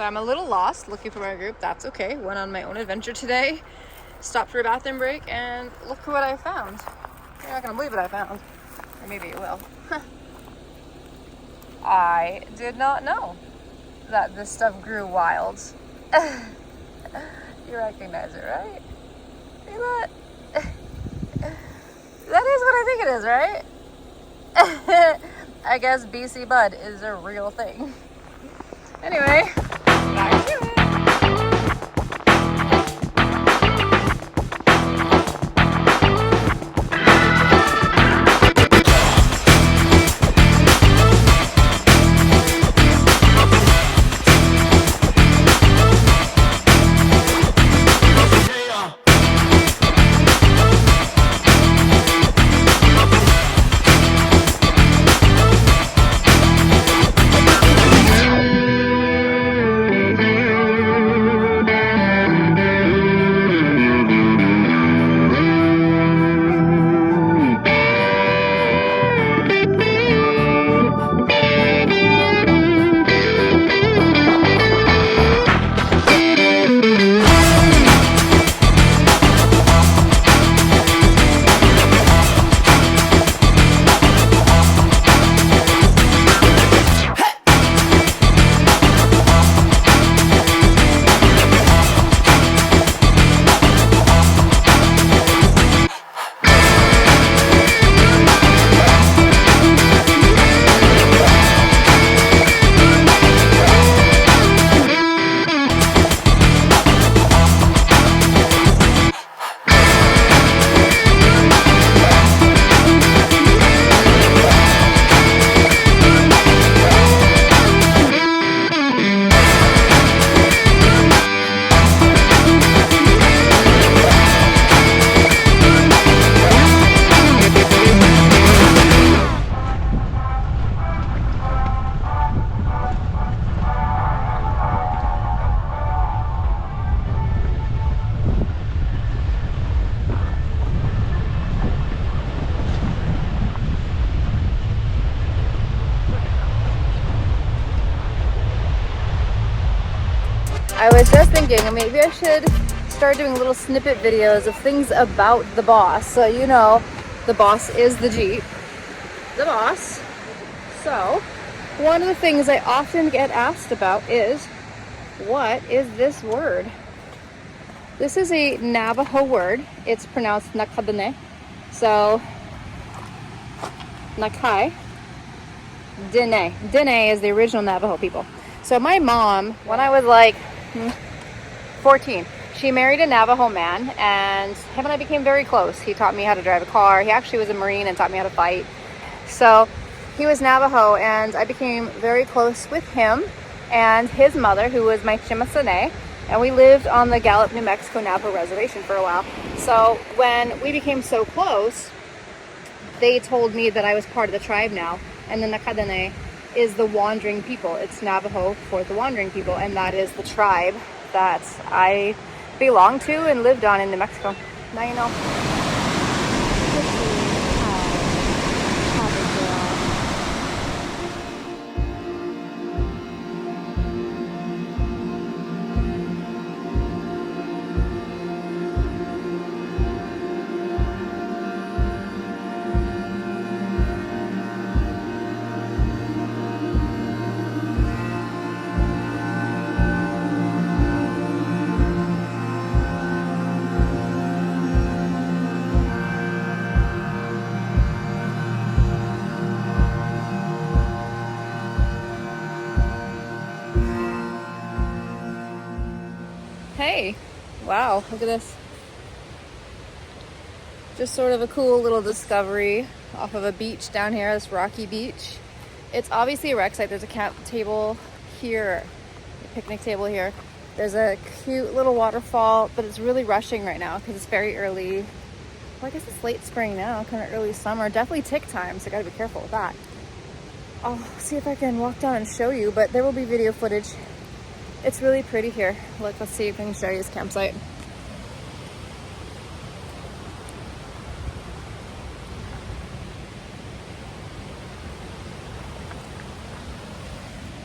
I'm a little lost looking for my group. That's okay. Went on my own adventure today. Stopped for a bathroom break and look what I found. You're not gonna believe what I found. Or maybe you will. I did not know that this stuff grew wild. You recognize it, right? See that? That is what I think it is, right? I guess BC bud is a real thing. Anyway, back to it. I was just thinking maybe I should start doing little snippet videos of things about the boss. So you know, the boss is the Jeep. The boss. So, one of the things I often get asked about is, what is this word? This is a Navajo word. It's pronounced nakadane. So, nakai. Dene. Dene is the original Navajo people. So my mom, when I was like 14, she married a Navajo man, and him and I became very close. He taught me how to drive a car. He actually was a Marine and taught me how to fight. So he was Navajo, and I became very close with him and his mother, who was my chimasane, and we lived on the Gallup, New Mexico Navajo reservation for a while. So when we became so close, they told me that I was part of the tribe now, and the Nakadane is the wandering people. It's Navajo for the wandering people, and that is the tribe that I belong to and lived on in New Mexico. Now you know. Hey, wow, look at this. Just sort of a cool little discovery off of a beach down here, this rocky beach. It's obviously a wreck site. There's a camp table here, a picnic table here. There's a cute little waterfall, but it's really rushing right now because it's very early. Well, I guess it's late spring now, kind of early summer. Definitely tick time, so I gotta be careful with that. I'll see if I can walk down and show you, but there will be video footage. It's really pretty here. Look, let's see if I can show you this campsite.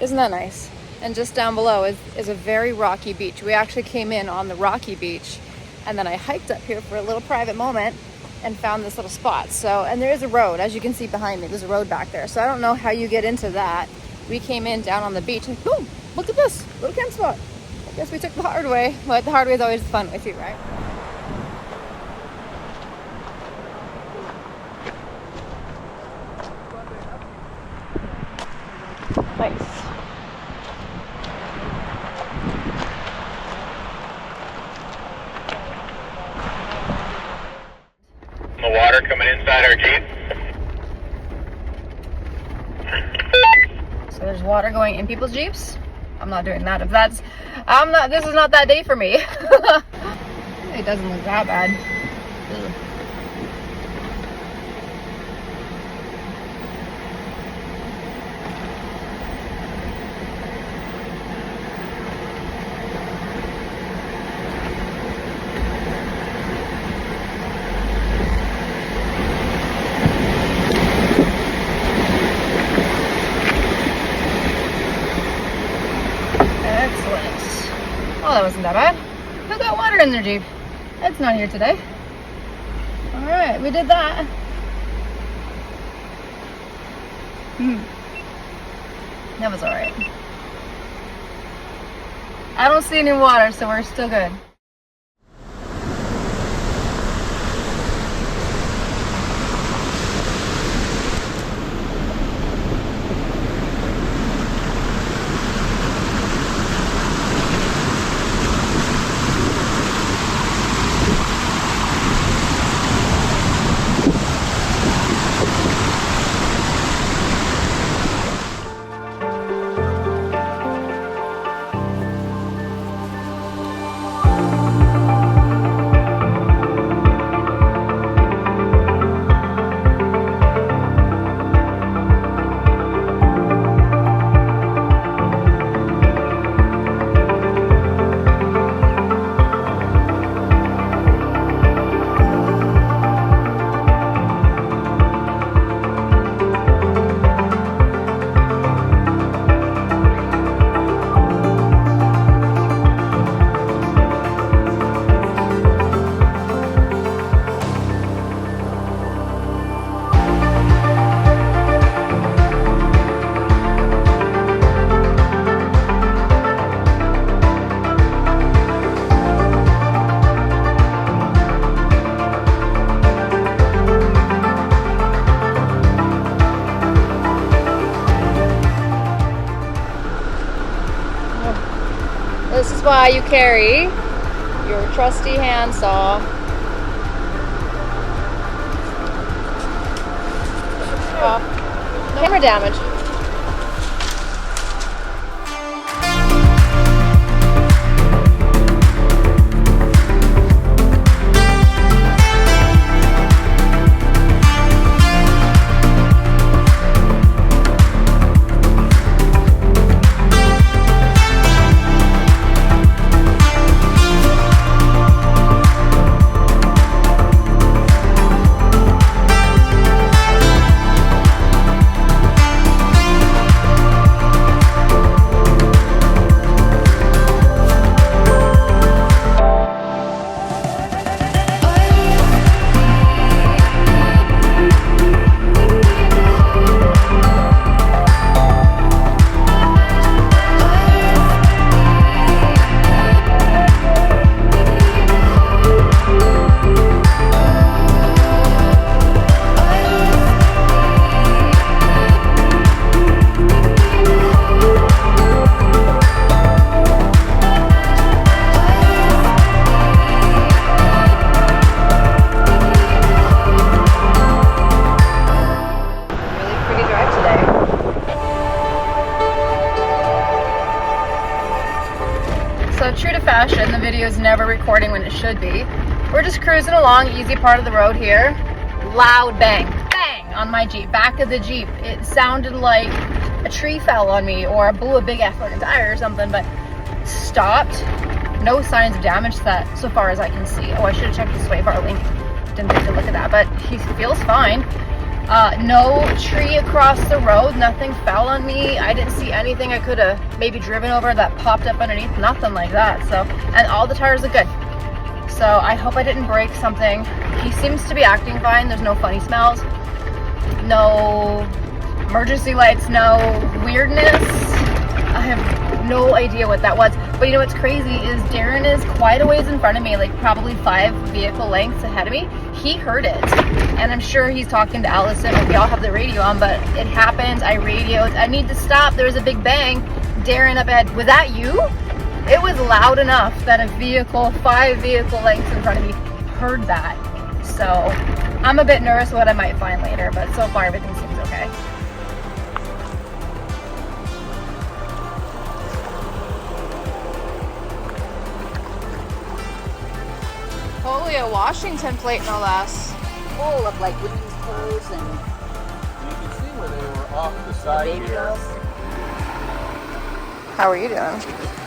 Isn't that nice? and just down below is a very rocky beach. We actually came in on the rocky beach, and then I hiked up here for a little private moment and found this little spot. So, and there is a road, as you can see behind me, there's a road back there. So I don't know how you get into that. We came in down on the beach and boom, look at this little camp spot. I guess we took the hard way, but the hard way is always the fun way too, right? Nice. The water coming inside our Jeep. So there's water going in people's Jeeps. I'm not doing that. This is not that day for me. It doesn't look that bad. Ugh. Oh, that wasn't that bad. Who got water in their Jeep? It's not here today. All right, we did that. That was all right. I don't see any water, so we're still good. This is why you carry your trusty handsaw. Camera damage. So true to fashion, the video is never recording when it should be. We're just cruising along, easy part of the road here. Loud bang, bang on my Jeep, back of the Jeep. It sounded like a tree fell on me or I blew a big fucking tire or something, but stopped. No signs of damage that so far as I can see. Oh, I should have checked the sway bar link. Didn't take a look at that, but he feels fine. No tree across the road, nothing fell on me. I didn't see anything I could have maybe driven over that popped up underneath, nothing like that. So, and all the tires are good. So I hope I didn't break something. He seems to be acting fine. There's no funny smells, no emergency lights, no weirdness. I have no idea what that was. But you know what's crazy is Darren is quite a ways in front of me, like probably 5 vehicle lengths ahead of me. He heard it, and I'm sure he's talking to Allison. We all have the radio on, but it happened. I radioed, I need to stop. There was a big bang. Darren up ahead, was that you? It was loud enough that a vehicle, 5 vehicle lengths in front of me heard that. So I'm a bit nervous what I might find later, but so far everything seems okay. Totally a Washington plate, no less. Full of like women's clothes and You can see where they were off the side baby here. dolls. How are you doing?